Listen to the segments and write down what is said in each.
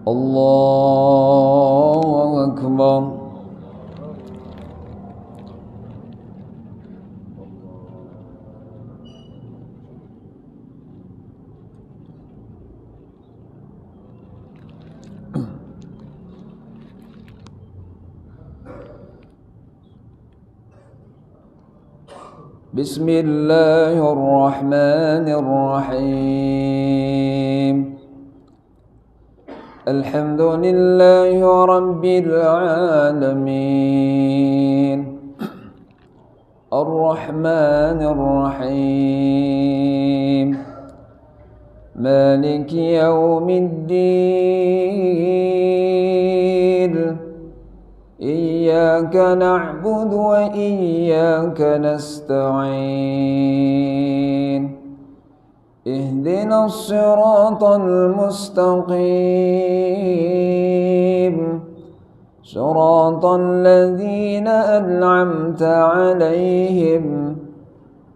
الله أكبر. بسم الله الرحمن الرحيم. الحمد لله رب العالمين الرحمن الرحيم مالك يوم الدين إياك نعبد وإياك نستعين اهدنا الصراط المستقيم صراط الذين أنعمت عليهم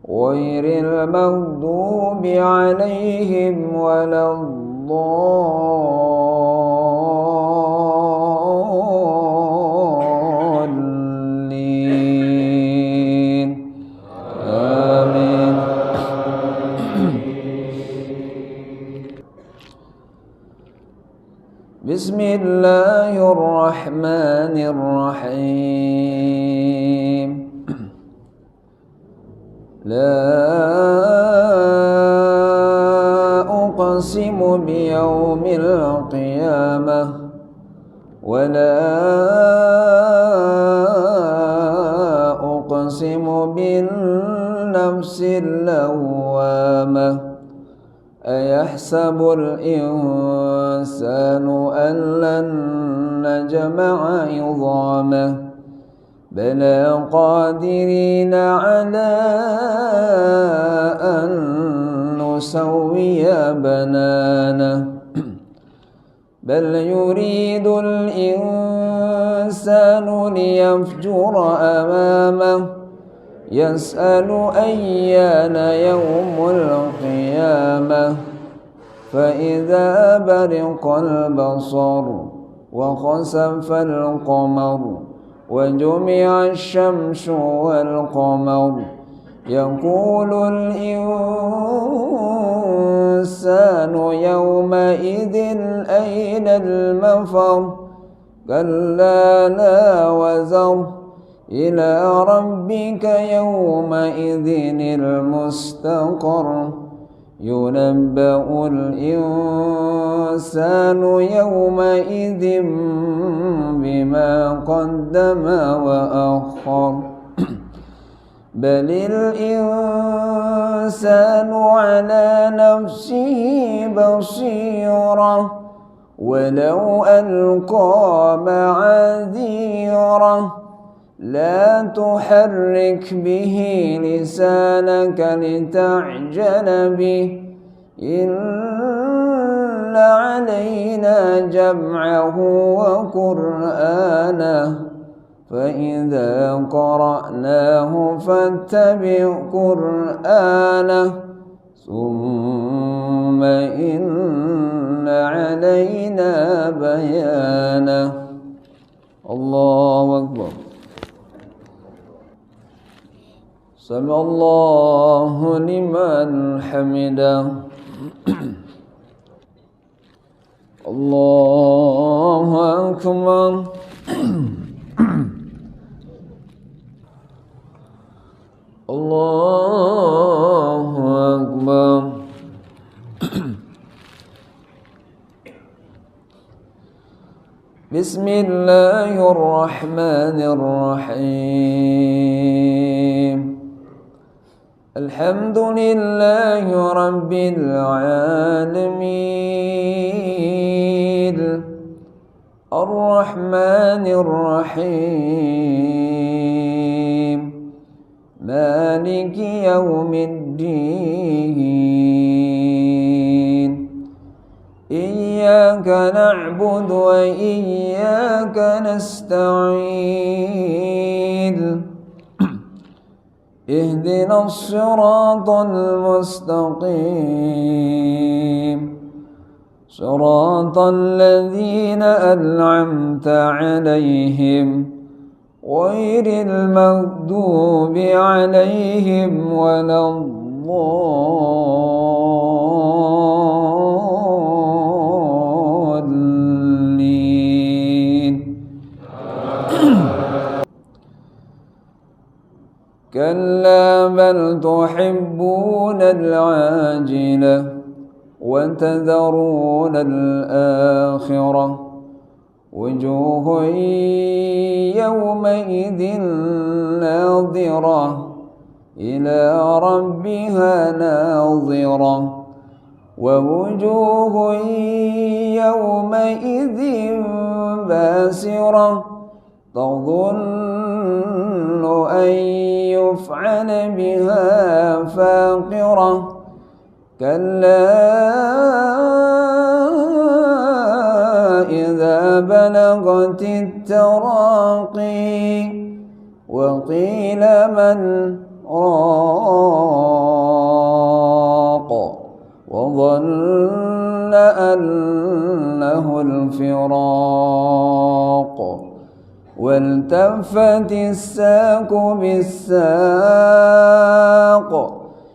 غير المغضوب عليهم ولا الضالين آمين. بسم الله الرحمن الرحيم. لا أقسم بيوم القيامة ولا أقسم بالنفس اللوامة أيحسب الإنسان أن لن نجمع عظامه بلى قادرين على أن نسوي بنانه بل يريد الإنسان ليفجر أمامه يسأل أيان يوم القيامة فإذا برق البصر وخسف القمر وجمع الشمس والقمر يقول الإنسان يومئذ أين المفر كلا لا وزر إلى ربك يومئذ المستقر ينبأ الإنسان يومئذ بما قدم وأخر بل الإنسان على نفسه بصيرة ولو ألقى معاذيره لا تحرك به لسانك لتعجل به إن علينا جمعه وقرآنه فإذا قرأناه فاتبع قرآنه ثم إن علينا بيانه. الله أكبر. سمع الله لمن حمده. الله أكبر. الله أكبر. بسم الله الرحمن الرحيم. الحمد لله رب العالمين الرحمن الرحيم مالك يوم الدين إياك نعبد وإياك نستعين اهدنا الصراط المستقيم صراط الذين أنعمت عليهم غير المغضوب عليهم ولا الضالين. كلا بل تحبون العاجلة وتذرون الآخرة وجوه يومئذ ناظرة إلى ربها ناظرة ووجوه يومئذ باسرة تظن أن يفعل بها فاقرة كلا إذا بلغت التراقي وقيل من راق وظن أنه الفراق والتفت الساق بالساق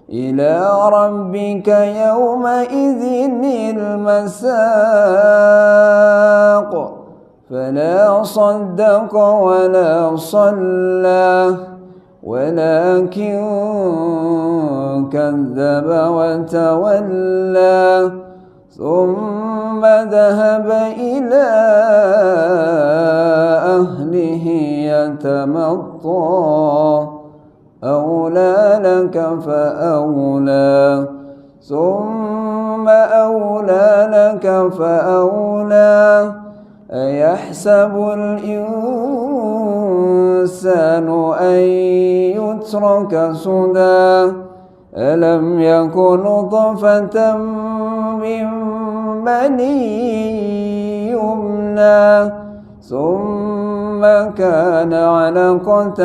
إلى ربك يومئذ المساق فلا صدق ولا صلى ولكن كذب وتولى ثم ذهب إلى أهله يتمطى أولى لك فأولى ثم أولى لك فأولى أيحسب الإنسان أن يترك سدى ألم يكن نطفة من مني يمنى ثم كان علقة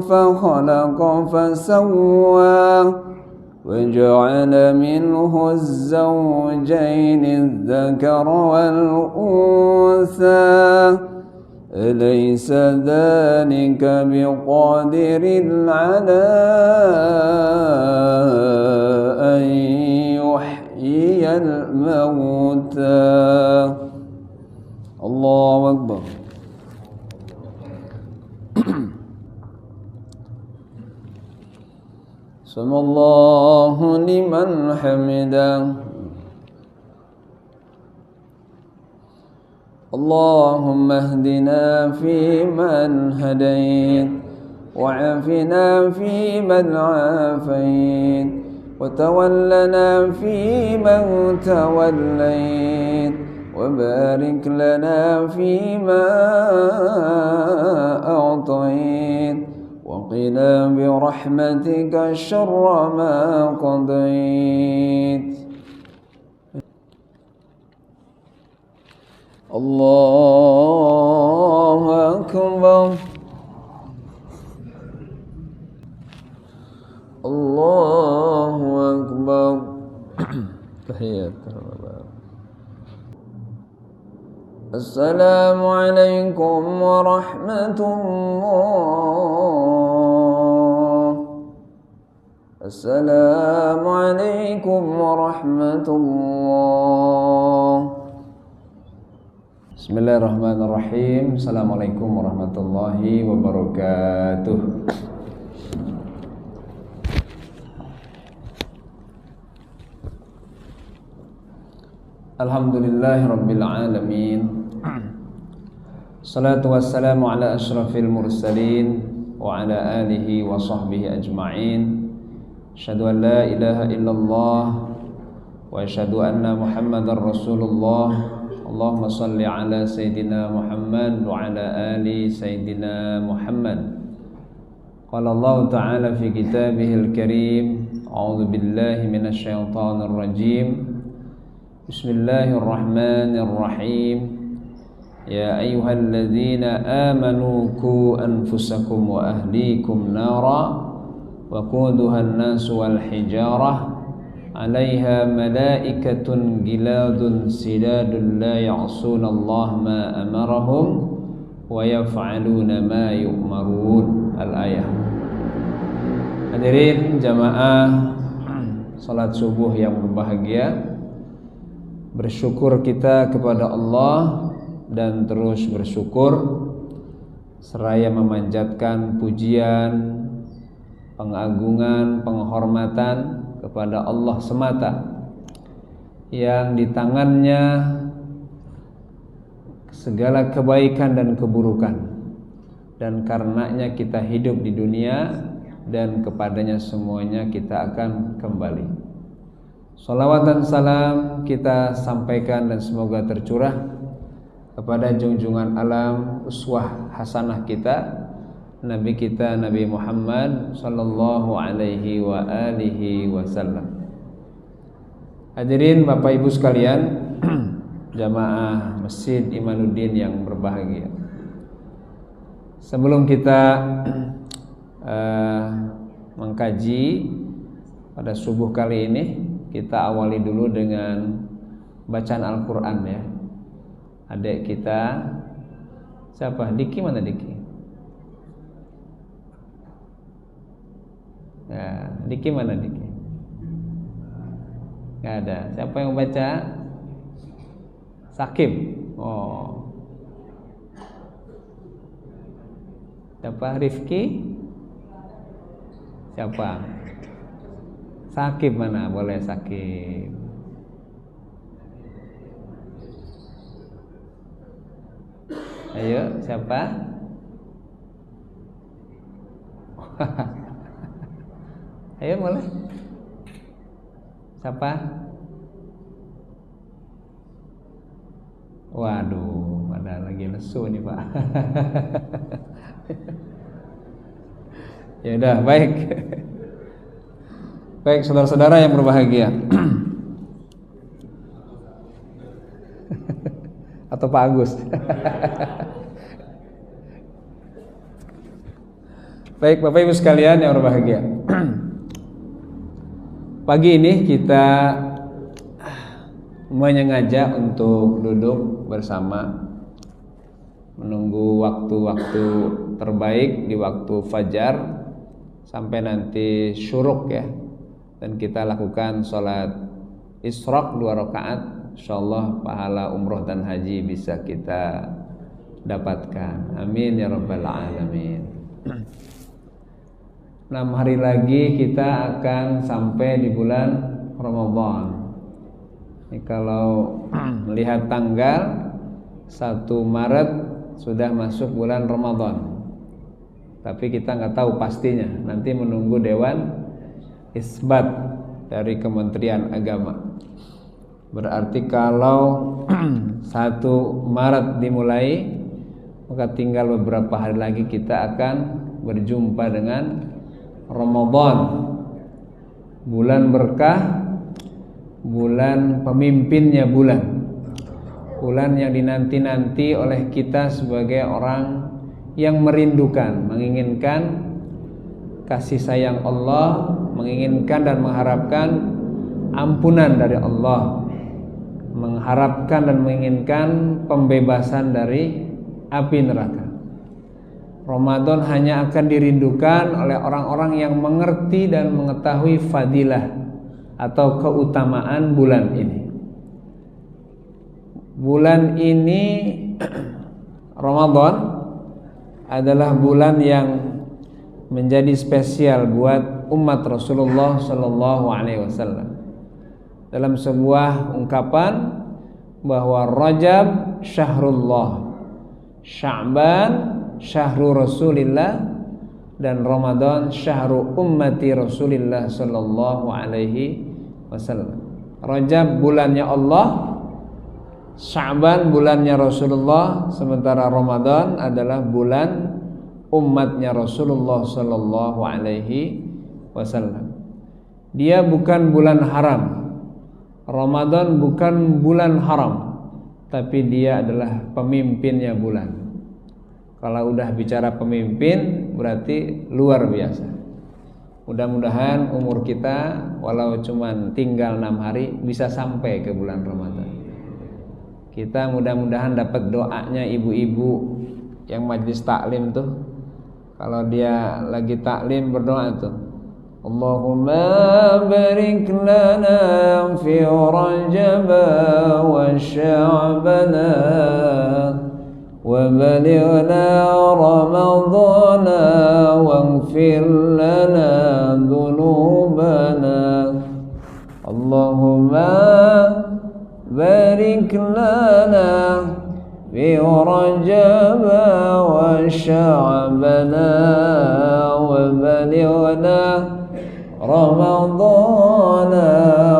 فخلق فسوى وجعل منه الزوجين الذكر والأنثى أليس ذلك بقادر على أن يحيي الموتى. الله أكبر. سمع الله لمن حمده. اللهم اهدنا فيمن هديت وعافنا فيمن عافيت وتولنا فيمن توليت وبارك لنا فيما أعطيت وقنا برحمتك شر ما قضيت. الله أكبر. الله أكبر. تحيات. السلام عليكم ورحمة الله. السلام عليكم ورحمة الله. Bismillahirrahmanirrahim. Assalamualaikum warahmatullahi wabarakatuh. Alhamdulillahirabbil alamin. Salatu wassalamu ala asyrafil mursalin wa ala alihi wa sahbihi ajma'in. Asyhadu an la ilaha illallah wa asyhadu anna Muhammadar Rasulullah. Allahumma salli ala Sayyidina Muhammad wa ala ali Sayyidina Muhammad. Qala Allah Ta'ala fi kitabihil karim. A'udzu billahi minasy syaithanir rajim. Bismillahirrahmanirrahim. Ya ayyuhalladzina amanu qu anfusakum wa ahlikum nara wa quduhan nas wal hijarah 'alaiha malaikatun giladun sidadun la ya'sunallaha ma amarahum wa yaf'aluna ma yu'marun. Al-ayah. Hadirin jamaah salat subuh yang berbahagia, bersyukur kita kepada Allah dan terus bersyukur seraya memanjatkan pujian, pengagungan, penghormatan kepada Allah semata yang di tangannya segala kebaikan dan keburukan, dan karenanya kita hidup di dunia dan kepadanya semuanya kita akan kembali. Salawat dan salam kita sampaikan dan semoga tercurah kepada junjungan alam uswah hasanah kita, Nabi kita Nabi Muhammad sallallahu alaihi wa alihi wasallam. Hadirin Bapak Ibu sekalian, jamaah Masjid Imanuddin yang berbahagia. Sebelum kita mengkaji pada subuh kali ini, kita awali dulu dengan bacaan Al-Quran ya. Adik kita siapa? Diki, mana Diki? Ya, Diki mana Diki? Gak ada. Siapa yang baca? Sakib. Oh. Siapa? Rifki? Siapa? Sakib mana? Boleh Sakib. Ayo, siapa? Ayo boleh. Siapa? Waduh, ada lagi lesu nih Pak. Ya udah, baik. Baik, saudara-saudara yang berbahagia. Atau Pak Agus. Baik, Bapak Ibu sekalian yang berbahagia. Pagi ini kita menyengaja untuk duduk bersama menunggu waktu-waktu terbaik di waktu fajar sampai nanti syuruk ya. Dan kita lakukan sholat isyraq 2 rakaat. InsyaAllah pahala umroh dan haji bisa kita dapatkan. Amin ya rabbal alamin. 6 hari lagi kita akan sampai di bulan Ramadan. Ini kalau melihat tanggal 1 Maret sudah masuk bulan Ramadan. Tapi kita nggak tahu pastinya. Nanti menunggu Dewan Isbat dari Kementerian Agama. Berarti kalau 1 Maret dimulai, maka tinggal beberapa hari lagi kita akan berjumpa dengan Ramadan, bulan berkah, bulan pemimpinnya bulan yang dinanti-nanti oleh kita sebagai orang yang merindukan, menginginkan kasih sayang Allah, menginginkan dan mengharapkan ampunan dari Allah, mengharapkan dan menginginkan pembebasan dari api neraka. Ramadan hanya akan dirindukan oleh orang-orang yang mengerti dan mengetahui fadilah atau keutamaan bulan ini. Bulan ini Ramadan adalah bulan yang menjadi spesial buat umat Rasulullah sallallahu alaihi wasallam. Dalam sebuah ungkapan bahwa Rajab syahrullah, Sya'ban syahru Rasulillah, dan Ramadan syahru ummati Rasulillah sallallahu alaihi wasallam. Rajab bulannya Allah, Sya'ban bulannya Rasulullah, sementara Ramadan adalah bulan umatnya Rasulullah sallallahu alaihi wasallam. Dia bukan bulan haram. Ramadan bukan bulan haram, tapi dia adalah pemimpinnya bulan. Kalau udah bicara pemimpin berarti luar biasa. Mudah-mudahan umur kita walau cuman tinggal 6 hari bisa sampai ke bulan Ramadan. Kita mudah-mudahan dapat doanya ibu-ibu yang majlis taklim tuh. Kalau dia lagi taklim berdoa tuh, Allahumma barik lana fi Rajab wa Sya'bana wa balighna Ramadana waghfir lana dhunubana. Allahumma barik lana fi Rajab wa Sya'bana wa balighna Ramadana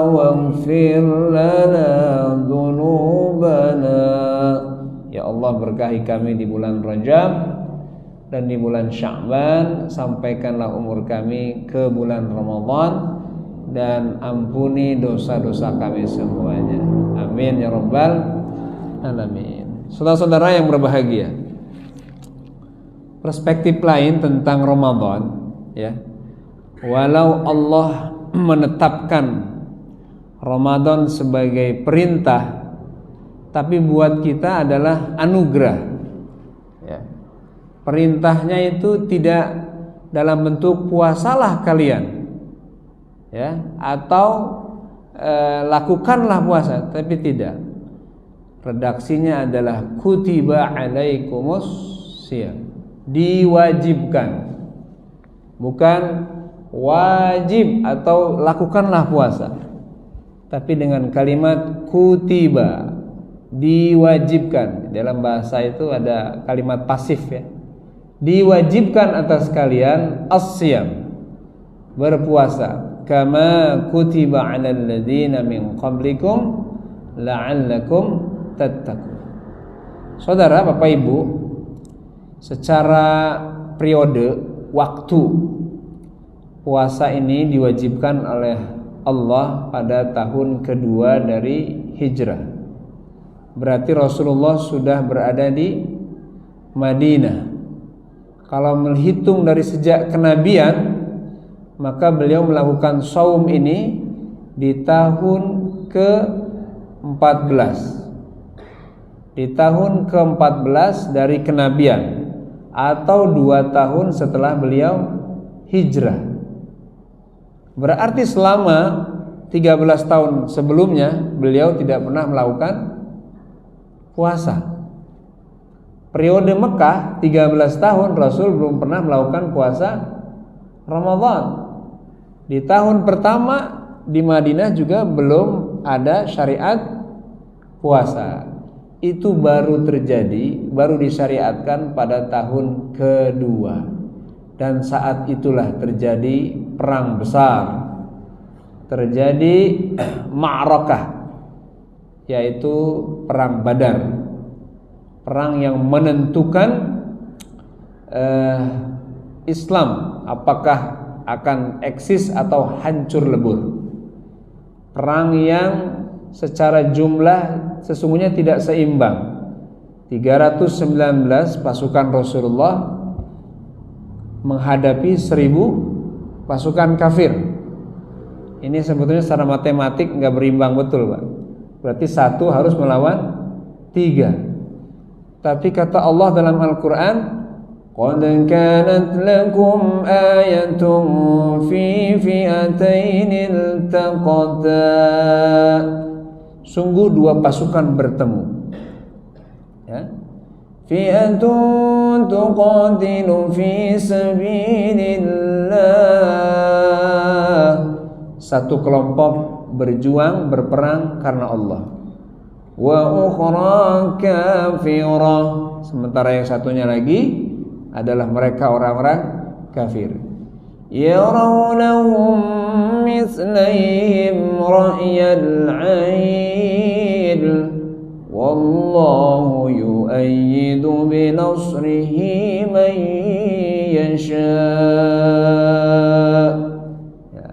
waghfir lana dhunubana. Ya Allah, berkahi kami di bulan Rajab dan di bulan Sya'ban, sampaikanlah umur kami ke bulan Ramadan dan ampuni dosa-dosa kami semuanya. Amin ya rabbal alamin. Saudara-saudara yang berbahagia, perspektif lain tentang Ramadan, ya. Walau Allah menetapkan Ramadan sebagai perintah, tapi buat kita adalah anugerah, ya. Perintahnya itu tidak dalam bentuk puasalah kalian, ya, atau lakukanlah puasa, tapi tidak. Redaksinya adalah kutiba alaikumus syiyam, diwajibkan, bukan wajib atau lakukanlah puasa, tapi dengan kalimat kutiba, diwajibkan. Dalam bahasa itu ada kalimat pasif, ya. Diwajibkan atas kalian as-syiyam, berpuasa, kama kutiba 'alal ladzina min qablikum la'allakum tattaqun. Saudara, Bapak Ibu, secara periode waktu puasa ini diwajibkan oleh Allah pada tahun kedua dari hijrah. Berarti Rasulullah sudah berada di Madinah. Kalau menghitung dari sejak kenabian, maka beliau melakukan saum ini di tahun ke-14. Di tahun ke-14 dari kenabian, atau 2 tahun setelah beliau hijrah. Berarti selama 13 tahun sebelumnya beliau tidak pernah melakukan puasa. Periode Mekah 13 tahun Rasul belum pernah melakukan puasa Ramadan. Di tahun pertama di Madinah juga belum ada syariat puasa. Itu baru terjadi, baru disyariatkan pada tahun kedua. Dan saat itulah terjadi perang besar, terjadi ma'rakah, yaitu perang Badar, perang yang menentukan Islam apakah akan eksis atau hancur lebur. Perang yang secara jumlah sesungguhnya tidak seimbang. 319 pasukan Rasulullah menghadapi 1000 pasukan kafir. Ini sebetulnya secara matematik nggak berimbang betul, Pak. Berarti 1 harus melawan 3. Tapi kata Allah dalam Al-Quran, qad kanat lakum ayatun fi fi'atayn iltaqata. Sungguh 2 pasukan bertemu, ya. Fi'atun tuqatilu fi sabilillah. Satu kelompok berjuang berperang karena Allah. Wa ukhra kafirah. Sementara yang satunya lagi adalah mereka orang-orang kafir. Yarawnahum mislaihim ra'yal 'ain wallahu yu'ayyidu binasrihi man yasha. Ya.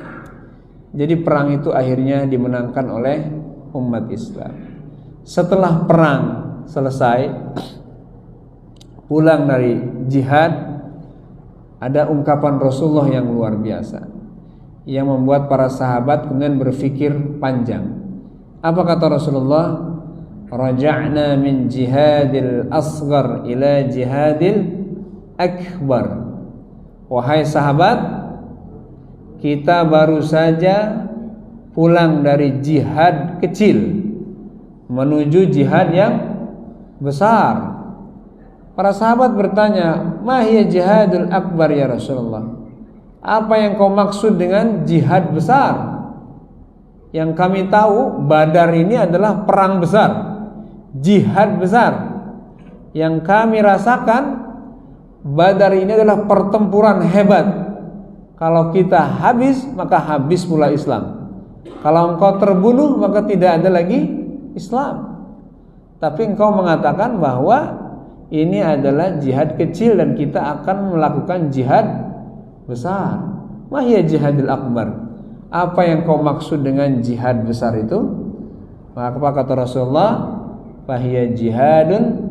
Jadi perang itu akhirnya dimenangkan oleh umat Islam. Setelah perang selesai, pulang dari jihad, ada ungkapan Rasulullah yang luar biasa. yang membuat para sahabat kemudian berpikir panjang. Apa kata Rasulullah? Raja'na min jihadil asghar ila jihadil akbar. Wahai sahabat, kita baru saja pulang dari jihad kecil menuju jihad yang besar. Para sahabat bertanya, "Ma hiya jihadul akbar ya Rasulullah?" Apa yang kau maksud dengan jihad besar? Yang kami tahu Badar ini adalah perang besar, jihad besar. Yang kami rasakan Badar ini adalah pertempuran hebat. Kalau kita habis, maka habis pula Islam. Kalau engkau terbunuh, maka tidak ada lagi Islam. Tapi engkau mengatakan bahwa ini adalah jihad kecil dan kita akan melakukan jihad besar. Mahya jihadil akbar. Apa yang kau maksud dengan jihad besar itu? Maka kata Rasulullah, fahya jihadun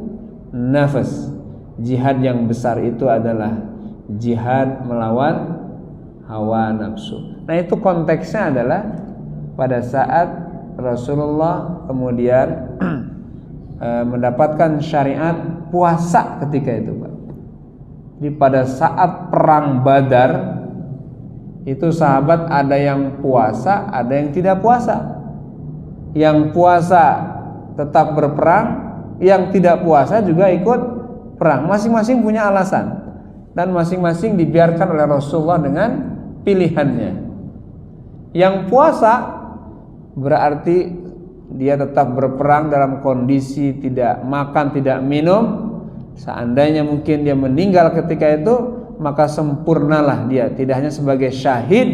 nafas. Jihad yang besar itu adalah jihad melawan hawa nafsu. Nah, itu konteksnya adalah pada saat Rasulullah kemudian mendapatkan syariat puasa ketika itu, Pak. Jadi pada saat perang Badar itu sahabat ada yang puasa, ada yang tidak puasa. Yang puasa tetap berperang, yang tidak puasa juga ikut perang. Masing-masing punya alasan dan masing-masing dibiarkan oleh Rasulullah dengan pilihannya. Yang puasa berarti dia tetap berperang dalam kondisi tidak makan, tidak minum. Seandainya mungkin dia meninggal ketika itu, maka sempurnalah dia, tidak hanya sebagai syahid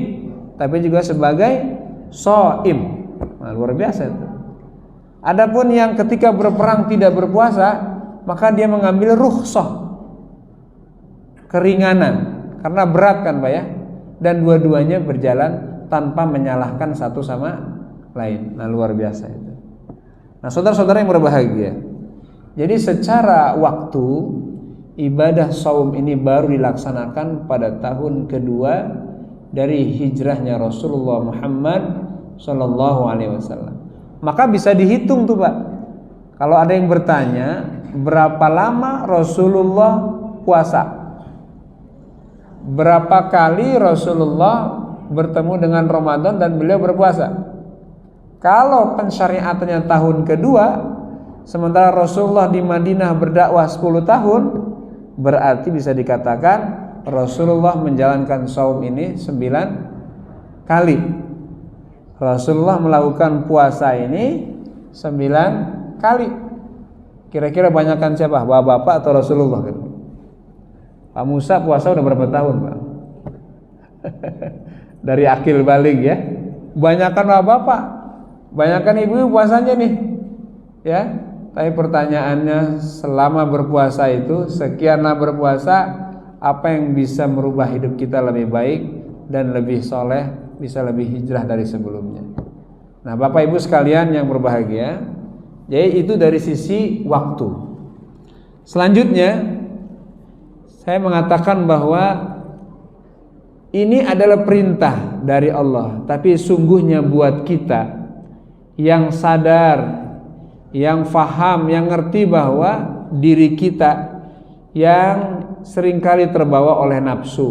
tapi juga sebagai shaim. Nah, luar biasa itu. Adapun yang ketika berperang tidak berpuasa, maka dia mengambil rukhsah, keringanan, karena berat kan Pak ya. Dan dua-duanya berjalan tanpa menyalahkan satu sama lain. Nah, luar biasa itu. Nah, saudara-saudara yang berbahagia, jadi secara waktu ibadah saum ini baru dilaksanakan pada tahun kedua dari hijrahnya Rasulullah Muhammad Sallallahu Alaihi Wasallam. Maka bisa dihitung tuh Pak. Kalau ada yang bertanya berapa lama Rasulullah puasa, berapa kali Rasulullah bertemu dengan Ramadan dan beliau berpuasa. Kalau pensyariatannya tahun kedua, sementara Rasulullah di Madinah berdakwah 10 tahun, berarti bisa dikatakan Rasulullah menjalankan saum ini 9 kali. Rasulullah melakukan puasa ini 9 kali. Kira-kira banyakkan siapa? Bapak atau Rasulullah? Pak Musa puasa udah berapa tahun Pak? Dari akil balik ya. Banyakkan bapak, banyakkan ibu puasanya nih ya. Tapi pertanyaannya, selama berpuasa itu, sekianlah berpuasa, apa yang bisa merubah hidup kita lebih baik dan lebih soleh, bisa lebih hijrah dari sebelumnya. Nah, Bapak Ibu sekalian yang berbahagia, jadi itu dari sisi waktu. Selanjutnya, saya mengatakan bahwa ini adalah perintah dari Allah, tapi sungguhnya buat kita yang sadar, yang faham, yang ngerti bahwa diri kita yang seringkali terbawa oleh nafsu,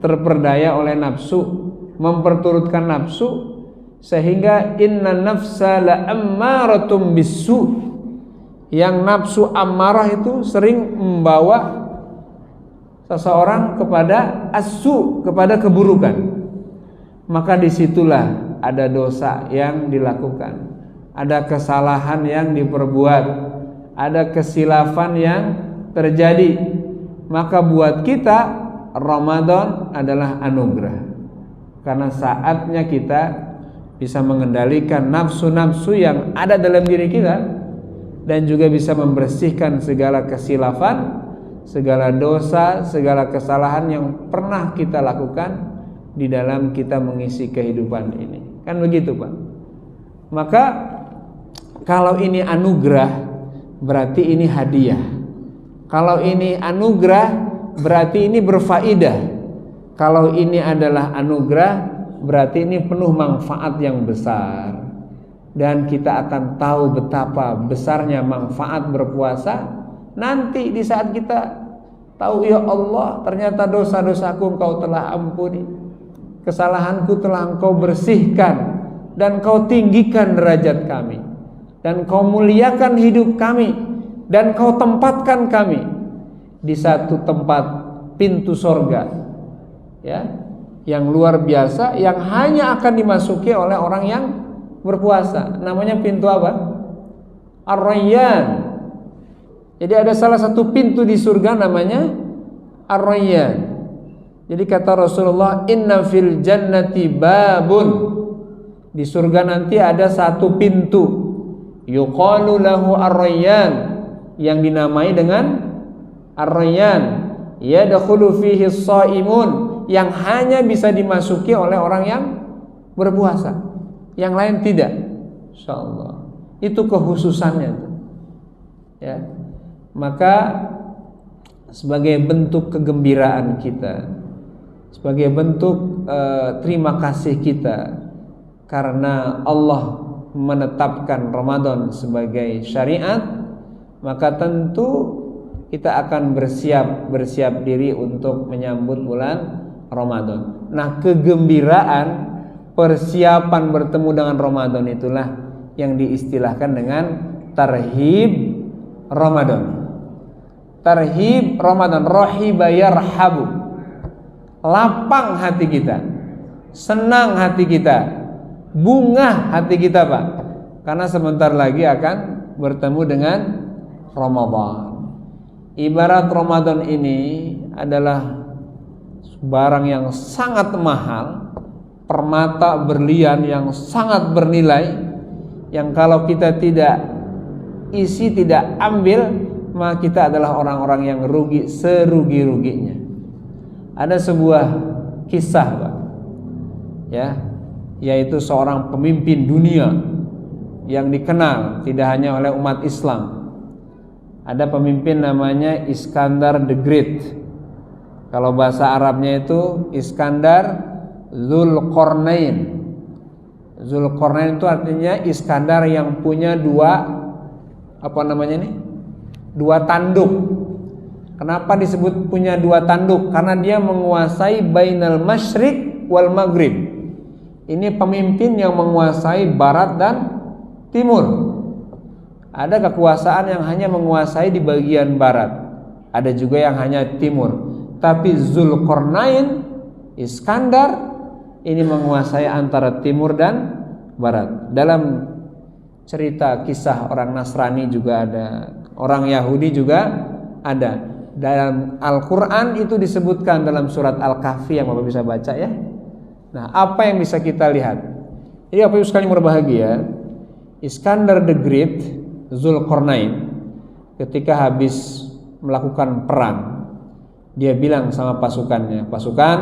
terperdaya oleh nafsu, memperturutkan nafsu, sehingga inna nafsa la ammaratum bisu, yang nafsu ammarah itu sering membawa seseorang kepada asu, kepada keburukan. Maka disitulah ada dosa yang dilakukan, ada kesalahan yang diperbuat, ada kesilafan yang terjadi. Maka buat kita Ramadan adalah anugerah, karena saatnya kita bisa mengendalikan nafsu-nafsu yang ada dalam diri kita, dan juga bisa membersihkan segala kesilafan, segala dosa, segala kesalahan yang pernah kita lakukan di dalam kita mengisi kehidupan ini. Kan begitu Pak. Maka kalau ini anugerah, berarti ini hadiah. Kalau ini anugerah, berarti ini berfaedah. Kalau ini adalah anugerah, berarti ini penuh manfaat yang besar. Dan kita akan tahu betapa besarnya manfaat berpuasa nanti di saat kita tahu, ya Allah, ternyata dosa-dosaku Engkau telah ampuni, kesalahanku telah Engkau bersihkan, dan Engkau tinggikan derajat kami, dan Engkau muliakan hidup kami, dan Engkau tempatkan kami di satu tempat pintu sorga, ya, yang luar biasa, yang hanya akan dimasuki oleh orang yang berpuasa. Namanya pintu apa? Ar-Rayyan. Jadi ada salah satu pintu di surga namanya Ar-Rayyan. Jadi kata Rasulullah, inna fil jannati babun, di surga nanti ada satu pintu, yuqalu lahu Ar-Rayyan, yang dinamai dengan Ar-Rayyan, yadkhulu fihi as-shaimun, yang hanya bisa dimasuki oleh orang yang berpuasa, yang lain tidak. Insyaallah. Itu kekhususannya tuh. Ya. Maka sebagai bentuk kegembiraan kita, sebagai bentuk terima kasih kita karena Allah menetapkan Ramadan sebagai syariat, maka tentu kita akan bersiap diri untuk menyambut bulan Ramadan. Nah, kegembiraan persiapan bertemu dengan Ramadan itulah yang diistilahkan dengan tarhib Ramadan. Tarhib Ramadan, rahiba yarhabu, lapang hati kita, senang hati kita, bunga hati kita, Pak, karena sebentar lagi akan bertemu dengan Ramadan. Ibarat Ramadan ini adalah barang yang sangat mahal, permata berlian yang sangat bernilai, yang kalau kita tidak isi, tidak ambil, maka kita adalah orang-orang yang rugi serugi-ruginya. Ada sebuah kisah, Pak, ya, yaitu seorang pemimpin dunia yang dikenal tidak hanya oleh umat Islam. Ada pemimpin namanya Iskandar the Great. Kalau bahasa Arabnya itu Iskandar Zulkarnain. Zulkarnain itu artinya Iskandar yang punya dua tanduk. Kenapa disebut punya dua tanduk? Karena dia menguasai bainal masyriq wal maghrib. Ini pemimpin yang menguasai barat dan timur. Ada kekuasaan yang hanya menguasai di bagian barat, ada juga yang hanya timur. Tapi Zulkarnain, Iskandar ini menguasai antara timur dan barat. Dalam cerita kisah orang Nasrani juga ada, orang Yahudi juga ada. Dalam Al-Quran itu disebutkan dalam surat Al-Kahfi yang Bapak bisa baca, ya. Nah, apa yang bisa kita lihat? Jadi Bapak Ibu sekalian berbahagia, Iskandar the Great, Zulkarnain, ketika habis melakukan perang, dia bilang sama pasukannya, pasukan,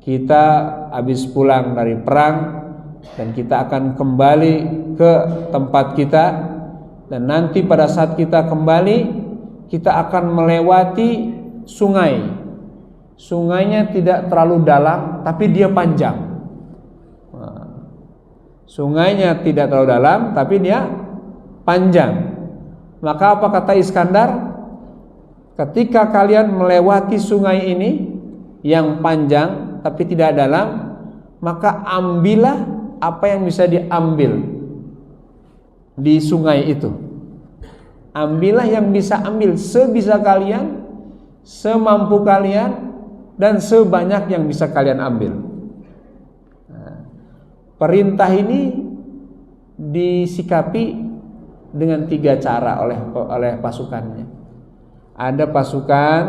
kita habis pulang dari perang dan kita akan kembali ke tempat kita, dan nanti pada saat kita kembali, kita akan melewati sungai. Sungainya tidak terlalu dalam, tapi dia panjang. Sungainya tidak terlalu dalam, tapi dia panjang. Maka apa kata Iskandar? Ketika kalian melewati sungai ini yang panjang tapi tidak dalam, maka ambillah apa yang bisa diambil di sungai itu. Ambillah yang bisa ambil sebisa kalian, semampu kalian, dan sebanyak yang bisa kalian ambil. Perintah ini disikapi dengan 3 cara oleh pasukannya. Ada pasukan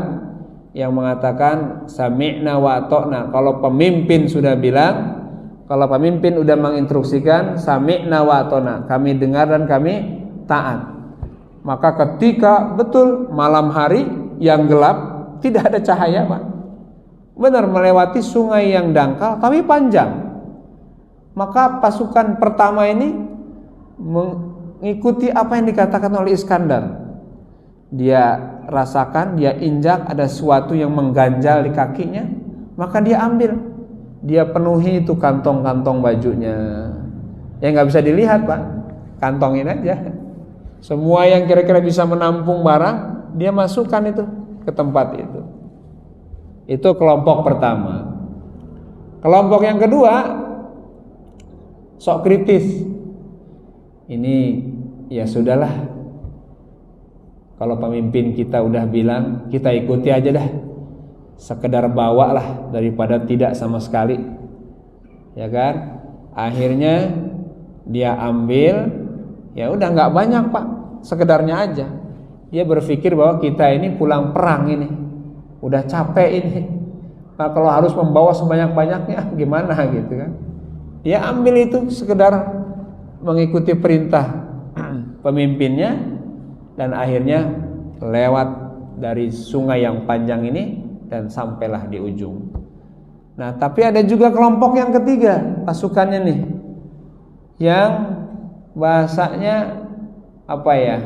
yang mengatakan sami'na wa ata'na. Kalau pemimpin sudah bilang, kalau pemimpin sudah menginstruksikan, sami'na wa ata'na, kami dengar dan kami taat. Maka ketika betul malam hari yang gelap, tidak ada cahaya, Pak, benar melewati sungai yang dangkal tapi panjang, maka pasukan pertama ini mengikuti apa yang dikatakan oleh Iskandar. Dia rasakan, dia injak ada sesuatu yang mengganjal di kakinya, maka dia ambil. dia penuhi itu kantong-kantong bajunya. Ya nggak bisa dilihat Pak, kantongin aja. Semua yang kira-kira bisa menampung barang, dia masukkan itu ke tempat itu. Itu kelompok pertama. Kelompok yang kedua, sok kritis. Ini ya sudahlah, kalau pemimpin kita udah bilang, kita ikuti aja dah. Sekedar bawa lah daripada tidak sama sekali. Ya kan? Akhirnya dia ambil, ya udah nggak banyak Pak, sekedarnya aja. Dia berpikir bahwa kita ini pulang perang ini, udah capek ini. Nah, kalau harus membawa sebanyak-banyaknya gimana gitu kan? Dia ambil itu sekedar mengikuti perintah pemimpinnya, dan akhirnya lewat dari sungai yang panjang ini dan sampailah di ujung. Nah, tapi ada juga kelompok yang ketiga, pasukannya nih, yang bahasanya apa ya,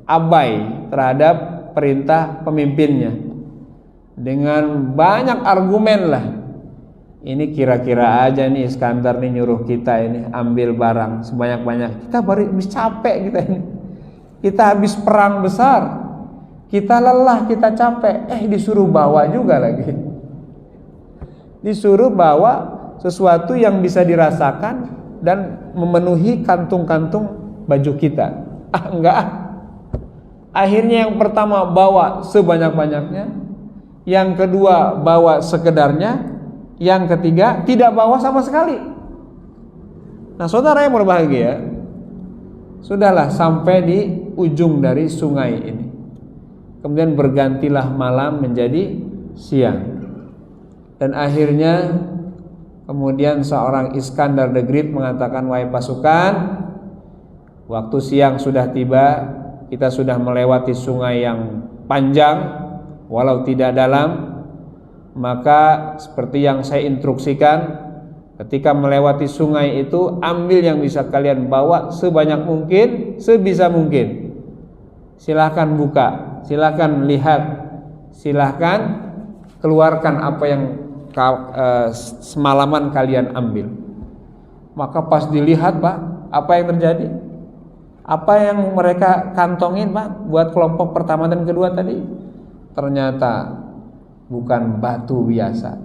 abai terhadap perintah pemimpinnya dengan banyak argumen lah. Ini kira-kira aja nih Iskandar nih nyuruh kita ini ambil barang sebanyak-banyak, kita baru habis capek kita ini, kita habis perang besar, kita lelah, kita capek, disuruh bawa juga lagi, disuruh bawa sesuatu yang bisa dirasakan dan memenuhi kantung-kantung baju kita. Enggak. Akhirnya yang pertama bawa sebanyak-banyaknya, yang kedua bawa sekedarnya, yang ketiga tidak bawa sama sekali. Nah, saudara yang berbahagia, sudahlah sampai di ujung dari sungai ini. Kemudian bergantilah malam menjadi siang. Dan akhirnya kemudian seorang Iskandar the Great mengatakan, wahai pasukan, waktu siang sudah tiba, kita sudah melewati sungai yang panjang walau tidak dalam. Maka seperti yang saya instruksikan, ketika melewati sungai itu, ambil yang bisa kalian bawa sebanyak mungkin, sebisa mungkin. Silahkan buka, silahkan lihat, silahkan keluarkan apa yang semalaman kalian ambil. Maka pas dilihat Pak, apa yang terjadi? Apa yang mereka kantongin Pak buat kelompok pertama dan kedua tadi? Ternyata bukan batu biasa,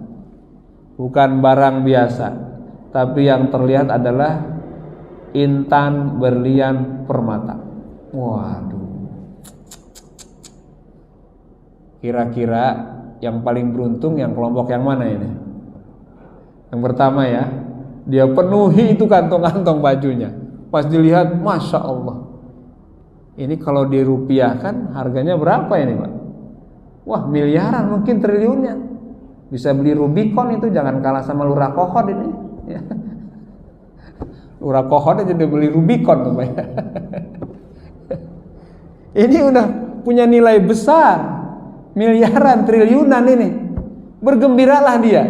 bukan barang biasa, tapi yang terlihat adalah intan berlian permata. Waduh. Kira-kira yang paling beruntung yang kelompok yang mana ini? Yang pertama ya, dia penuhi itu kantong-kantong bajunya. Pas dilihat, Masya Allah, ini kalau dirupiahkan harganya berapa ini Pak? Wah, miliaran, mungkin triliunnya. Bisa beli Rubicon itu, jangan kalah sama Lurah Kohod ini ya. Lurah Kohod aja udah beli Rubicon tuh Pak. Ini udah punya nilai besar, miliaran, triliunan ini. Bergembiralah dia,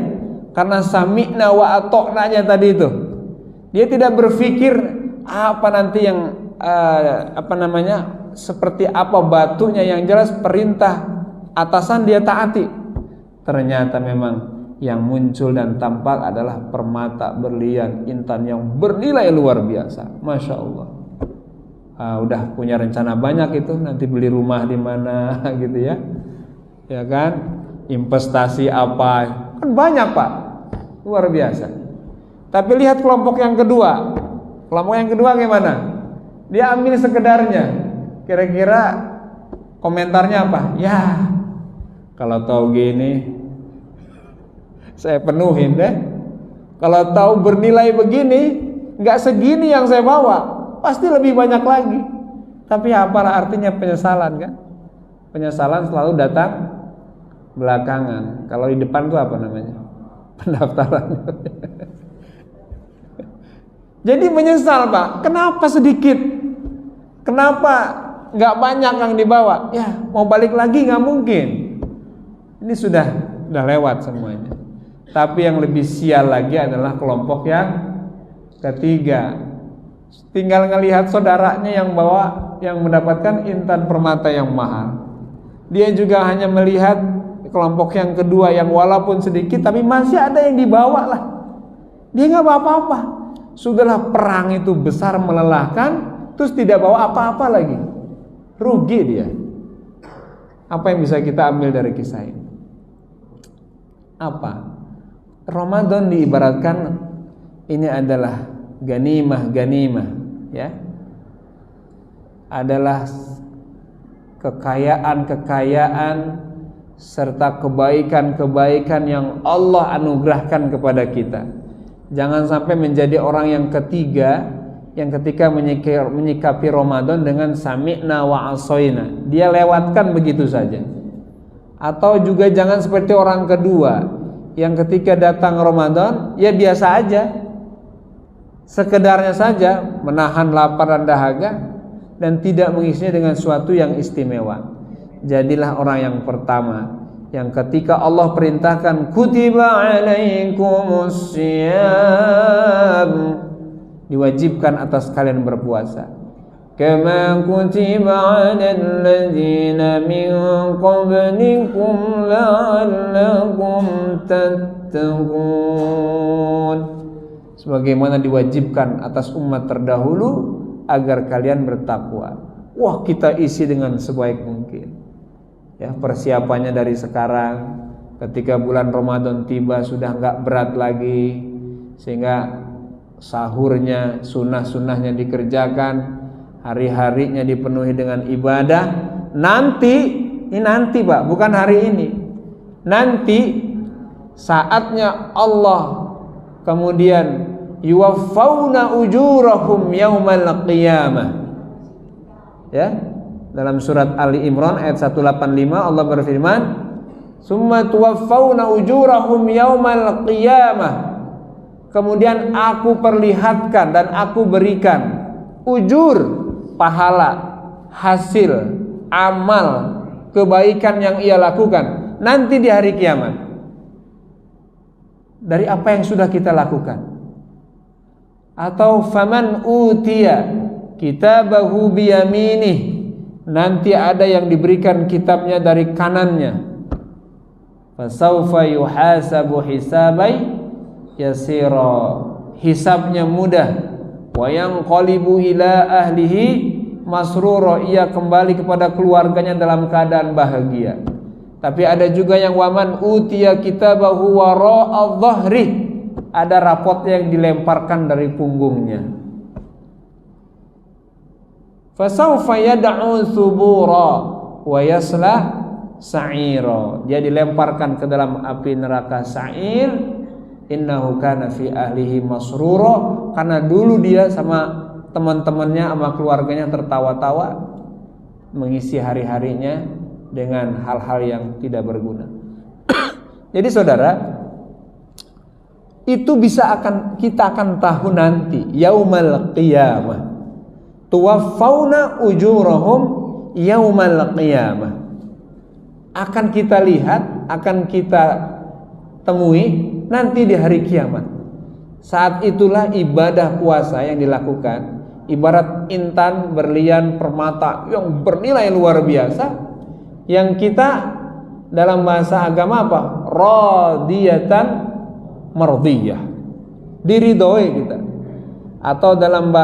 karena sami'na wa atoknanya tadi itu. Dia tidak berpikir apa nanti yang seperti apa batunya, yang jelas perintah atasan dia taati. Ternyata memang yang muncul dan tampak adalah permata berlian intan yang bernilai luar biasa. Masya Allah. Udah punya rencana banyak itu, nanti beli rumah di mana gitu ya. Ya kan? Investasi apa? Kan banyak Pak. Luar biasa. Tapi lihat kelompok yang kedua. Kelompok yang kedua gimana? Dia ambil sekedarnya. Kira-kira komentarnya apa? Ya, kalau tahu gini saya penuhin deh. Kalau tahu bernilai begini, nggak segini yang saya bawa, pasti lebih banyak lagi. Tapi apa artinya penyesalan kan? Penyesalan selalu datang belakangan. Kalau di depan tuh apa namanya? Pendaftaran. Jadi menyesal Pak. Kenapa sedikit? Kenapa nggak banyak yang dibawa? Ya, mau balik lagi nggak mungkin. Ini sudah lewat semuanya. Tapi yang lebih sial lagi adalah kelompok yang ketiga. Tinggal ngelihat saudaranya yang bawa, yang mendapatkan intan permata yang mahal. Dia juga hanya melihat kelompok yang kedua yang walaupun sedikit tapi masih ada yang dibawa lah. Dia nggak bawa apa-apa. Sudahlah perang itu besar melelahkan, terus tidak bawa apa-apa lagi. Rugi dia. Apa yang bisa kita ambil dari kisah ini? Apa? Ramadan diibaratkan ini adalah ganimah, ya. Adalah kekayaan serta kebaikan yang Allah anugerahkan kepada kita. Jangan sampai menjadi orang yang ketiga yang ketika menyikapi Ramadan dengan sami'na wa asoina, dia lewatkan begitu saja. Atau juga jangan seperti orang kedua yang ketika datang Ramadan ya biasa aja, sekedarnya saja menahan lapar dan dahaga dan tidak mengisinya dengan sesuatu yang istimewa. Jadilah orang yang pertama yang ketika Allah perintahkan kutiba alaikumus syiyam, diwajibkan atas kalian berpuasa, kama kutiba alal ladzina min qablikum la'allakum tattaqun, sebagaimana diwajibkan atas umat terdahulu agar kalian bertakwa. Wah, kita isi dengan sebaik mungkin. Ya, persiapannya dari sekarang, ketika bulan Ramadan tiba sudah enggak berat lagi, sehingga sahurnya, sunnah-sunnahnya dikerjakan, hari-harinya dipenuhi dengan ibadah. Ini nanti Pak, bukan hari ini. Nanti saatnya Allah kemudian yuwaffawna ujurahum yaumal qiyamah. Ya, dalam surat Ali Imran ayat 185 Allah berfirman, "Summa tuwaffawna ujurahum yaumal qiyamah." Kemudian aku perlihatkan dan aku berikan ujur, pahala, hasil, amal, kebaikan yang ia lakukan nanti di hari kiamat. Dari apa yang sudah kita lakukan. Atau faman utiya kitabahu biyaminih, nanti ada yang diberikan kitabnya dari kanannya. Fasaufa yuhasabu hisabai yasira, hisabnya mudah. Wa yanqalibu ila ahlihi masrura, ia kembali kepada keluarganya dalam keadaan bahagia. Tapi ada juga yang waman utiya kitabahu wara'a dhahri, ada rapotnya yang dilemparkan dari punggungnya. Fasawfa yad'u thubura wa yasla sa'ira, dia dilemparkan ke dalam api neraka sa'ir. Innahu kana fi ahlihi masrura, karena dulu dia sama teman-temannya sama keluarganya tertawa-tawa mengisi hari-harinya dengan hal-hal yang tidak berguna. Jadi saudara, itu kita akan tahu nanti yaumal qiyamah. Tuwaffawna ujurahum yaumal qiyamah. Akan kita lihat, akan kita temui nanti di hari kiamat. Saat itulah ibadah puasa yang dilakukan ibarat intan berlian permata yang bernilai luar biasa, yang kita dalam bahasa agama apa? Radiyatan mardiyah, diridhoi kita. Atau dalam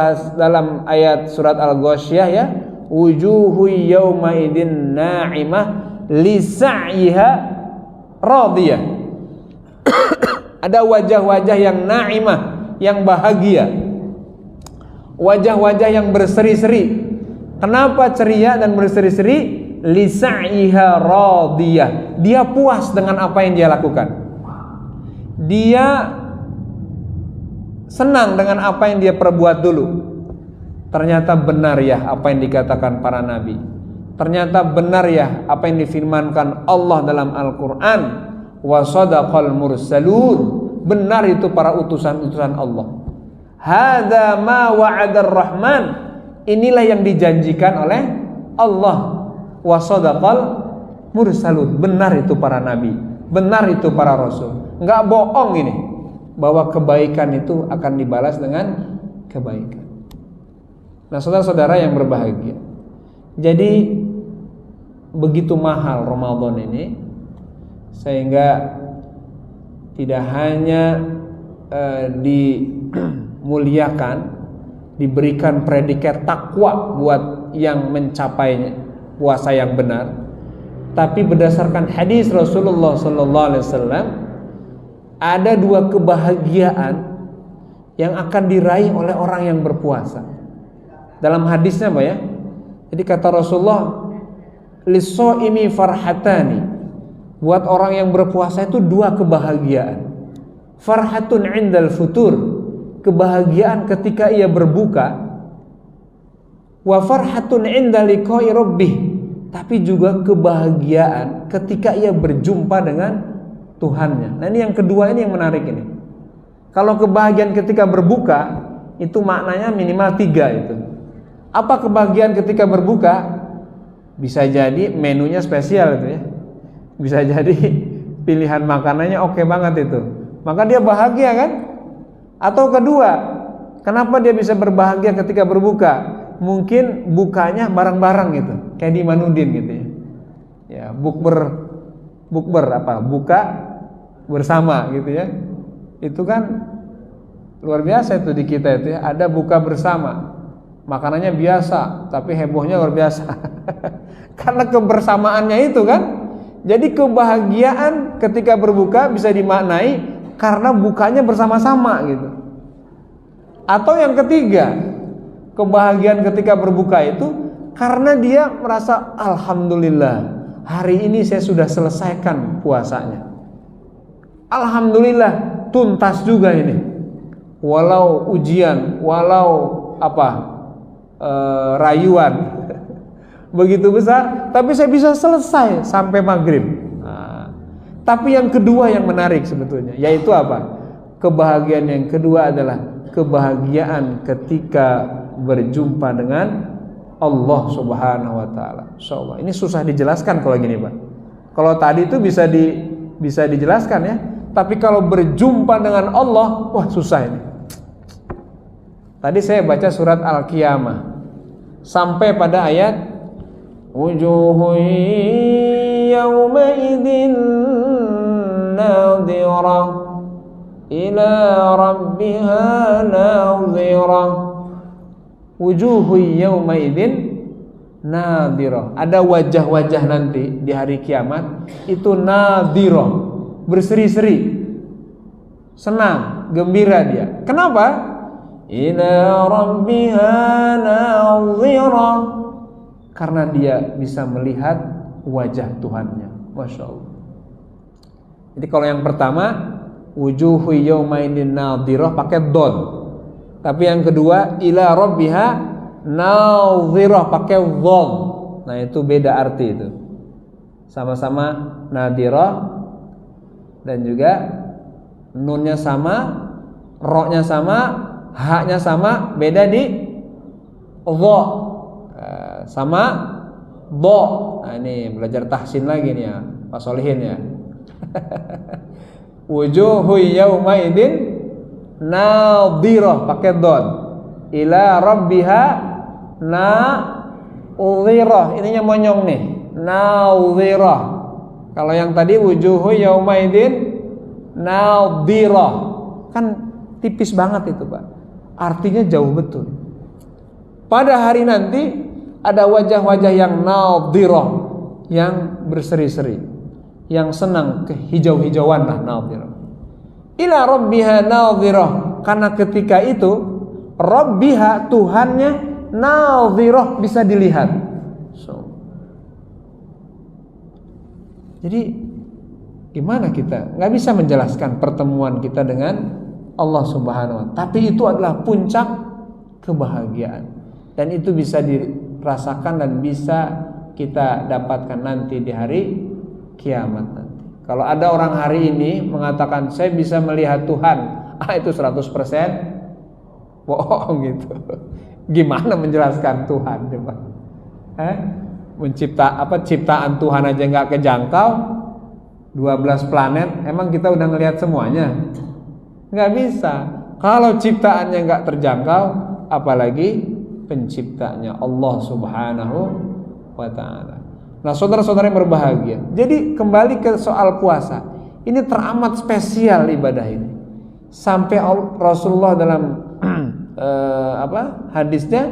ayat surat Al-Ghasyiyah ya, wujuhu yawma idin na'imah li sa'yiha radiyah. Ada wajah-wajah yang na'imah, yang bahagia, wajah-wajah yang berseri-seri. Kenapa ceria dan berseri-seri? Li sa'yiha radiyah, dia puas dengan apa yang dia lakukan. Dia senang dengan apa yang dia perbuat dulu. Ternyata benar ya apa yang dikatakan para nabi. Ternyata benar ya apa yang difirmankan Allah dalam Al-Quran. Wa sadaqal mursalun, benar itu para utusan-utusan Allah. Hadza ma wa'adar rahman, inilah yang dijanjikan oleh Allah. Wa sadaqal mursalun, benar itu para nabi, benar itu para rasul. Enggak bohong ini, bahwa kebaikan itu akan dibalas dengan kebaikan. Nah, saudara-saudara yang berbahagia, jadi begitu mahal Ramadan ini, sehingga tidak hanya dimuliakan, diberikan predikat takwa buat yang mencapai puasa yang benar. Tapi berdasarkan hadis Rasulullah sallallahu alaihi wasallam, ada dua kebahagiaan yang akan diraih oleh orang yang berpuasa. Dalam hadisnya apa ya? Jadi kata Rasulullah, lis-shaimi farhatani. Buat orang yang berpuasa itu dua kebahagiaan. Farhatun 'indal futur, kebahagiaan ketika ia berbuka. Wa farhatun 'inda liqa'i rabbih, tapi juga kebahagiaan ketika ia berjumpa dengan Tuhannya. Nah, ini yang kedua, ini yang menarik ini. Kalau kebahagiaan ketika berbuka itu maknanya minimal 3 itu. Apa kebahagiaan ketika berbuka? Bisa jadi menunya spesial itu ya. Bisa jadi pilihan makanannya oke banget itu. Maka dia bahagia kan? Atau kedua, kenapa dia bisa berbahagia ketika berbuka? Mungkin bukanya bareng-bareng gitu, kayak di Manudin gitu ya. Ya, bukber apa? Buka bersama gitu ya. Itu kan luar biasa itu di kita itu ya. Ada buka bersama. Makanannya biasa, tapi hebohnya luar biasa. Karena kebersamaannya itu kan. Jadi kebahagiaan ketika berbuka bisa dimaknai karena bukanya bersama-sama gitu. Atau yang ketiga, kebahagiaan ketika berbuka itu karena dia merasa alhamdulillah, hari ini saya sudah selesaikan puasanya. Alhamdulillah, tuntas juga ini. Walau ujian, walau rayuan begitu besar, tapi saya bisa selesai sampai maghrib. Nah, tapi yang kedua yang menarik sebetulnya, yaitu apa? Kebahagiaan yang kedua adalah kebahagiaan ketika berjumpa dengan Allah Subhanahu wa taala. Insyaallah. Ini susah dijelaskan kalau gini, Pak. Kalau tadi itu bisa dijelaskan ya, tapi kalau berjumpa dengan Allah, wah susah ini. Tadi saya baca surat Al-Qiyamah sampai pada ayat wujuhun yawma idzin nadhirah ila rabbiha nadhirah. Wujuhun yawma idzin nadhirah. Ada wajah-wajah nanti di hari kiamat itu nadhirah, berseri-seri, senang, gembira dia. Kenapa? Ila rabbiha nadhirah, karena dia bisa melihat wajah Tuhannya. Masya Allah. Jadi kalau yang pertama wujuhu yaumaidin nadhirah pakai dod, tapi yang kedua ila rabbiha nadhirah pakai dhad. Nah itu beda arti itu. Sama-sama nadhirah dan juga nunnya sama, roknya sama, haknya sama, beda di dha sama bo. Nah ini belajar tahsin lagi nih ya Pak Solihin ya. Wujuhu yawma idin nadhirah pakai dod, ila rabbiha nadhirah, ininya monyong nih, nadhirah. Kalau yang tadi wujuhu yawma idin nadhirah kan tipis banget itu Pak, artinya jauh betul. Pada hari nanti ada wajah-wajah yang nadhirah, yang berseri-seri, yang senang, kehijau-hijauan lah nadhirah. Ila rabbiha nadhirah, karena ketika itu rabbiha Tuhannya nadhirah, bisa dilihat. Jadi gimana kita? Nggak bisa menjelaskan pertemuan kita dengan Allah Subhanahu wa taala, tapi itu adalah puncak kebahagiaan. Dan itu bisa dirasakan dan bisa kita dapatkan nanti di hari kiamat nanti. Kalau ada orang hari ini mengatakan saya bisa melihat Tuhan, itu 100% bohong gitu. Gimana menjelaskan Tuhan coba? Ciptaan Tuhan aja nggak kejangkau, 12 planet, emang kita udah ngelihat semuanya? Nggak bisa. Kalau ciptaannya nggak terjangkau, apalagi penciptanya Allah Subhanahu wa ta'ala. Nah saudara-saudara yang berbahagia, jadi kembali ke soal puasa, ini teramat spesial ibadah ini. sampai Rasulullah dalam hadisnya,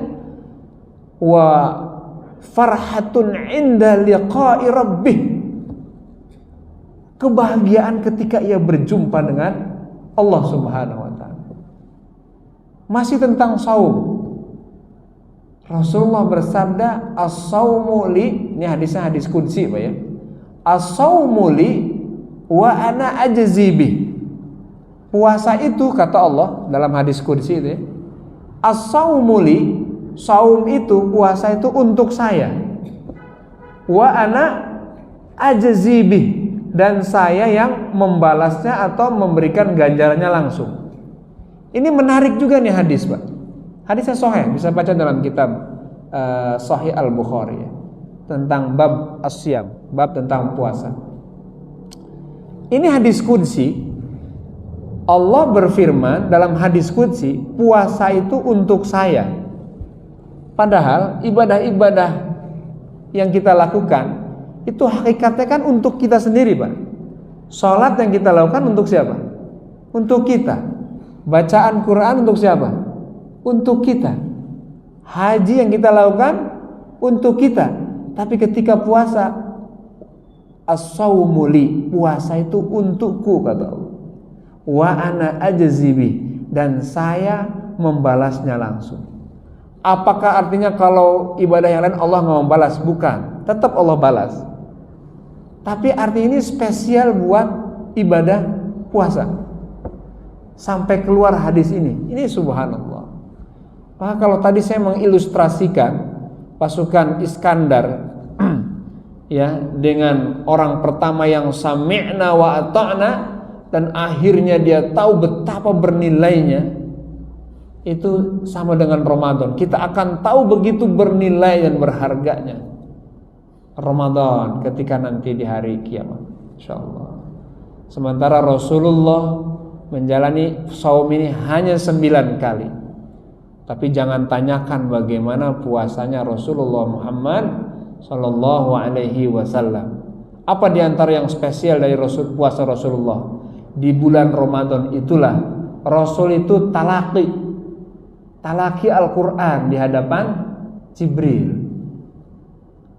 wa farhatun inda liqa'i rabbih, kebahagiaan ketika ia berjumpa dengan Allah Subhanahu wa taala. Masih tentang saum, Rasulullah bersabda, as-saumu li, ini hadisnya hadis qudsi Pak ya. As-saumu li wa ana ajzi bih. Puasa itu kata Allah dalam hadis qudsi itu ya. As-saumu li, saum itu, puasa itu untuk saya. Wa ana ajzi bih, dan saya yang membalasnya atau memberikan ganjarannya langsung. Ini menarik juga nih hadis Pak. Hadisnya sahih, bisa baca dalam kitab Sahih Al-Bukhari ya, tentang bab as-siyam, bab tentang puasa. Ini hadis qudsi. Allah berfirman dalam hadis qudsi, puasa itu untuk saya. Padahal ibadah-ibadah yang kita lakukan itu hakikatnya kan untuk kita sendiri, Pak. Salat yang kita lakukan untuk siapa? Untuk kita. Bacaan Quran untuk siapa? Untuk kita. Haji yang kita lakukan untuk kita. Tapi ketika puasa, as-saumu li, puasa itu untukku kata Allah. Wa ana ajzi bih, dan saya membalasnya langsung. Apakah artinya kalau ibadah yang lain Allah nggak membalas? Bukan, tetap Allah balas. Tapi artinya ini spesial buat ibadah puasa. Sampai keluar hadis ini subhanallah. Maka kalau tadi saya mengilustrasikan pasukan Iskandar ya, dengan orang pertama yang sami'na wa ata'na, dan akhirnya dia tahu betapa bernilainya, itu sama dengan Ramadan. Kita akan tahu begitu bernilai dan berharganya Ramadan ketika nanti di hari kiamat, insyaallah. Sementara Rasulullah menjalani saum ini hanya 9 kali. Tapi jangan tanyakan bagaimana puasanya Rasulullah Muhammad sallallahu alaihi wasallam. Apa di antara yang spesial dari puasa Rasulullah? Di bulan Ramadan itulah Rasul itu talaki Al-Quran di hadapan Jibril.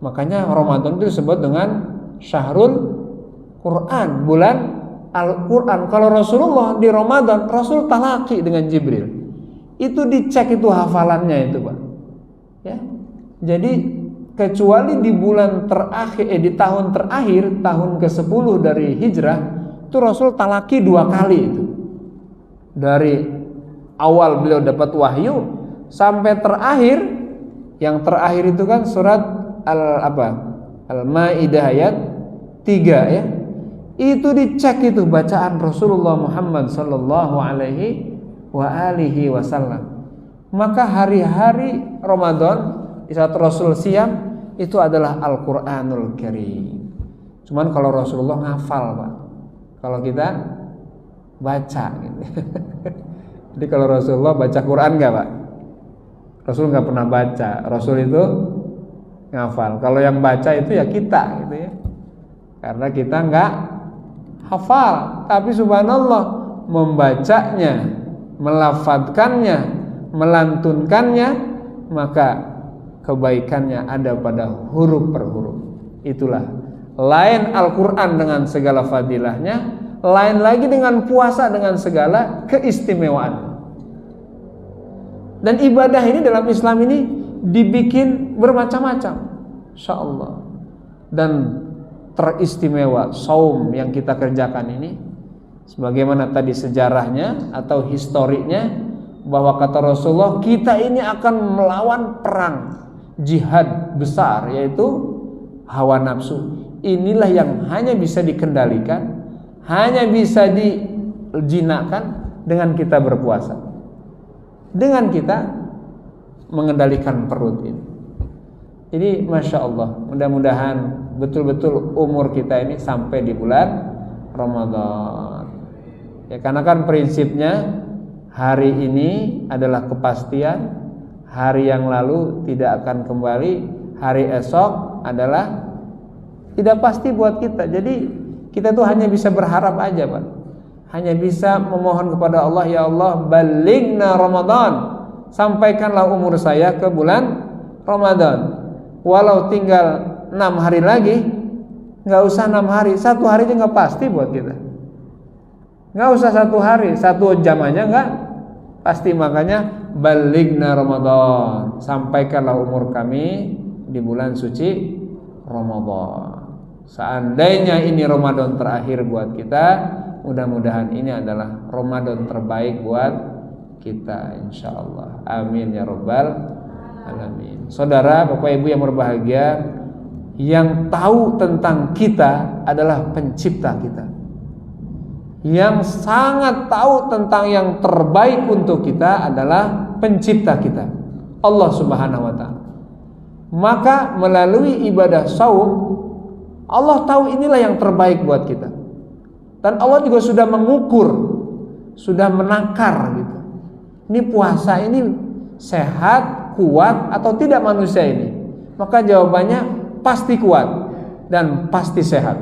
Makanya Ramadan itu disebut dengan Syahrul Quran, bulan Al-Quran. Kalau Rasulullah di Ramadan, Rasul talaki dengan Jibril. Itu dicek itu hafalannya itu Pak ya. Jadi kecuali di bulan terakhir di tahun terakhir, tahun ke-10 dari hijrah, itu Rasul talaki 2 kali itu. Dari awal beliau dapat wahyu sampai terakhir. Yang terakhir itu kan surat Al-Maidah ayat 3 ya. Itu dicek itu bacaan Rasulullah Muhammad sallallahu alaihi wa alihi wasallam. Maka hari-hari Ramadan di saat Rasul siam itu adalah Al-Qur'anul Karim. Cuman kalau Rasulullah ngafal Pak, kalau kita baca gitu. Jadi kalau Rasulullah baca Quran enggak Pak? Rasul enggak pernah baca. Rasul itu ngafal. Kalau yang baca itu ya kita gitu ya. Karena kita enggak hafal, tapi subhanallah membacanya, melafadzkannya, melantunkannya, maka kebaikannya ada pada huruf per huruf. Itulah lain Al-Quran dengan segala fadilahnya, lain lagi dengan puasa dengan segala keistimewaan. Dan ibadah ini dalam Islam ini dibikin bermacam-macam, insyaallah. Dan teristimewa saum yang kita kerjakan ini, sebagaimana tadi sejarahnya atau historinya, bahwa kata Rasulullah, kita ini akan melawan perang jihad besar, yaitu hawa nafsu. Inilah yang hanya bisa dikendalikan, hanya bisa dijinakkan dengan kita berpuasa, dengan kita mengendalikan perut ini. Jadi Masya Allah, mudah-mudahan betul-betul umur kita ini sampai di bulan Ramadan ya, karena kan prinsipnya hari ini adalah kepastian, hari yang lalu tidak akan kembali, hari esok adalah tidak pasti buat kita. Jadi kita tuh hanya bisa berharap aja Pak, hanya bisa memohon kepada Allah, ya Allah, balighna Ramadan, sampaikanlah umur saya ke bulan Ramadan. Walau tinggal 6 hari lagi, nggak usah 6 hari, 1 hari aja nggak pasti buat kita. Nggak usah 1 hari, 1 jam aja nggak pasti. Makanya balighna Ramadan, sampaikanlah umur kami di bulan suci Ramadan. Seandainya ini Ramadan terakhir buat kita, mudah-mudahan ini adalah Ramadan terbaik buat kita, insyaallah. Amin ya rabbal alamin. Saudara, Bapak Ibu yang berbahagia, yang tahu tentang kita adalah pencipta kita. Yang sangat tahu tentang yang terbaik untuk kita adalah pencipta kita, Allah Subhanahu wa taala. Maka melalui ibadah saum, Allah tahu inilah yang terbaik buat kita. Dan Allah juga sudah mengukur, sudah menakar gitu. Ini puasa ini sehat, kuat atau tidak manusia ini? Maka jawabannya pasti kuat dan pasti sehat.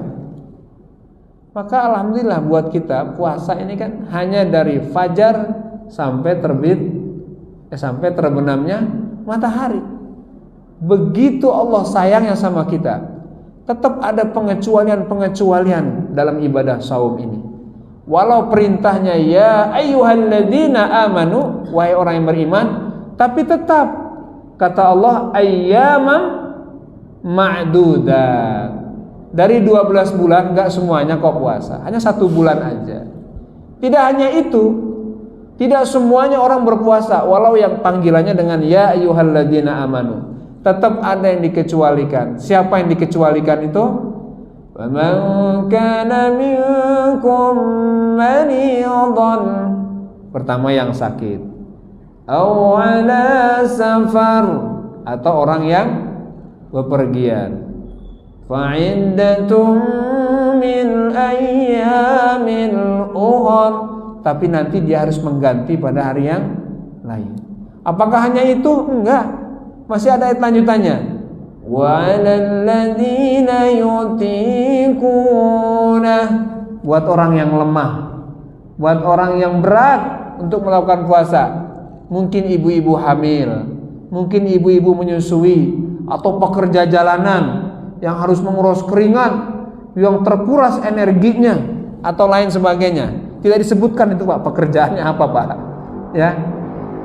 Maka alhamdulillah buat kita puasa ini kan hanya dari fajar sampai sampai terbenamnya matahari. Begitu Allah sayangnya sama kita, tetap ada pengecualian dalam ibadah saum ini. Walau perintahnya ya ayyuhalladzina amanu, wahai orang yang beriman, tapi tetap kata Allah ayyamam ma'dudat. Dari 12 bulan enggak semuanya kok puasa, hanya 1 bulan aja. Tidak hanya itu, tidak semuanya orang berpuasa, walau yang panggilannya dengan ya ayyuhalladzina amanu. Tetap ada yang dikecualikan. Siapa yang dikecualikan itu? وَمَنْ كَانَ مِنْكُمْ مَرِيضًا, pertama yang sakit, أَوْ عَلَى سَفَرٍ, atau orang yang bepergian, فَعِدَّةٌ مِنْ أَيَّامٍ أُخَرَ, tapi nanti dia harus mengganti pada hari yang lain. Apakah hanya itu? Enggak, masih ada ayat lanjutannya. وَعَلَى الَّذِينَ يُطِيقُونَهُ, buat orang yang lemah, buat orang yang berat untuk melakukan puasa. Mungkin ibu-ibu hamil, mungkin ibu-ibu menyusui, atau pekerja jalanan yang harus menguras keringat, yang terkuras energinya, atau lain sebagainya. Tidak disebutkan itu Pak, pekerjaannya apa Pak, ya.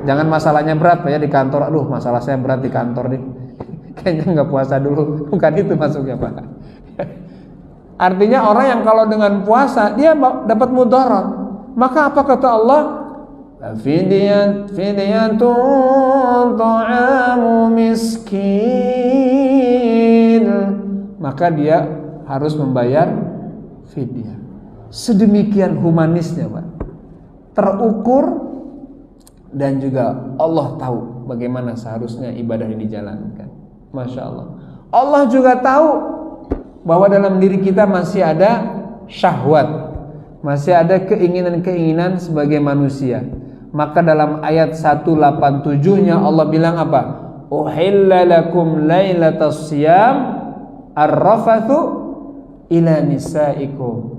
Jangan masalahnya berat Pak ya di kantor. Aduh, masalah saya berat di kantor nih, kayaknya nggak puasa dulu. Bukan itu masuknya Pak. Artinya orang yang kalau dengan puasa dia dapat mudarat. Maka apa kata Allah? Fidyatun ta'amu miskin. Maka dia harus membayar fidyah. Sedemikian humanisnya Pak, terukur. Dan juga Allah tahu bagaimana seharusnya ibadah ini dijalankan. Masya Allah. Allah juga tahu bahwa dalam diri kita masih ada syahwat, masih ada keinginan-keinginan sebagai manusia. Maka dalam ayat 187-nya Allah bilang apa? Uhilla lakum lailatas siyam ar-rafathu ila nisaikum.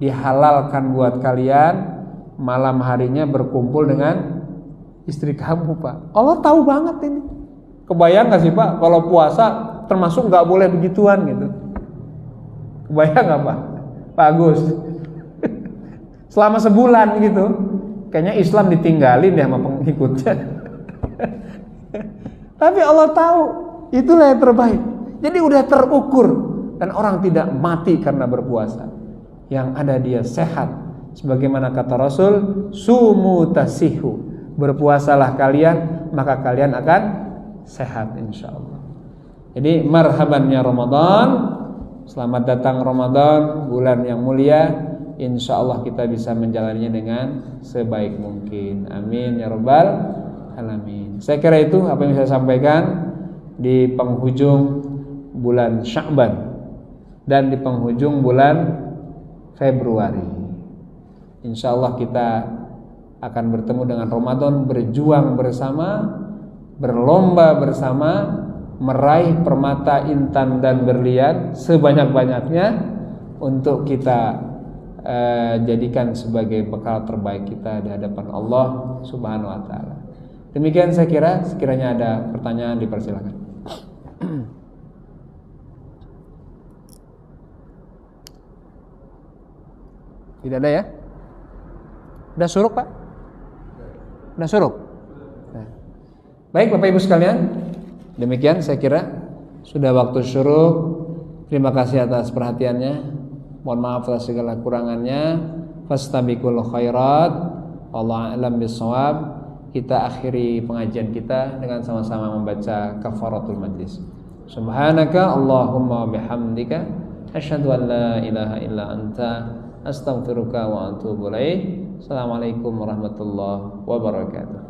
Dihalalkan buat kalian malam harinya berkumpul dengan istri kamu Pak. Allah tahu banget ini. Kebayang gak sih Pak kalau puasa termasuk gak boleh begituan gitu? Kebayang gak Pak? Pak Agus selama sebulan gitu, kayaknya Islam ditinggalin deh sama pengikutnya. Tapi Allah tahu itulah yang terbaik. Jadi udah terukur. Dan orang tidak mati karena berpuasa. Yang ada dia sehat. Sebagaimana kata Rasul, sumu tasihu, berpuasalah kalian, maka kalian akan sehat insyaallah. Jadi marhabannya Ramadan, selamat datang Ramadan, bulan yang mulia. Insyaallah kita bisa menjalaninya dengan sebaik mungkin. Amin ya rabbal alamin. Saya kira itu apa yang saya sampaikan di penghujung bulan Sya'ban dan di penghujung bulan Februari. Insyaallah kita akan bertemu dengan Ramadan, berjuang bersama, berlomba bersama, meraih permata intan dan berlian sebanyak-banyaknya untuk kita jadikan sebagai bekal terbaik kita di hadapan Allah Subhanahu wa taala. Demikian saya kira, sekiranya ada pertanyaan dipersilakan. Tidak ada ya? Udah suruk, Pak? Udah suruk? Nah. Baik Bapak Ibu sekalian, demikian saya kira sudah waktu syuruk. Terima kasih atas perhatiannya. Mohon maaf atas segala kurangannya. Fastabiqul khairat. Wallahu a'lam bishawab. Kita akhiri pengajian kita dengan sama-sama membaca kafaratul majlis. Subhanaka Allahumma bihamdika asyhadu an la ilaha illa anta astaghfiruka wa atubu ilaik. Assalamualaikum warahmatullahi wabarakatuh.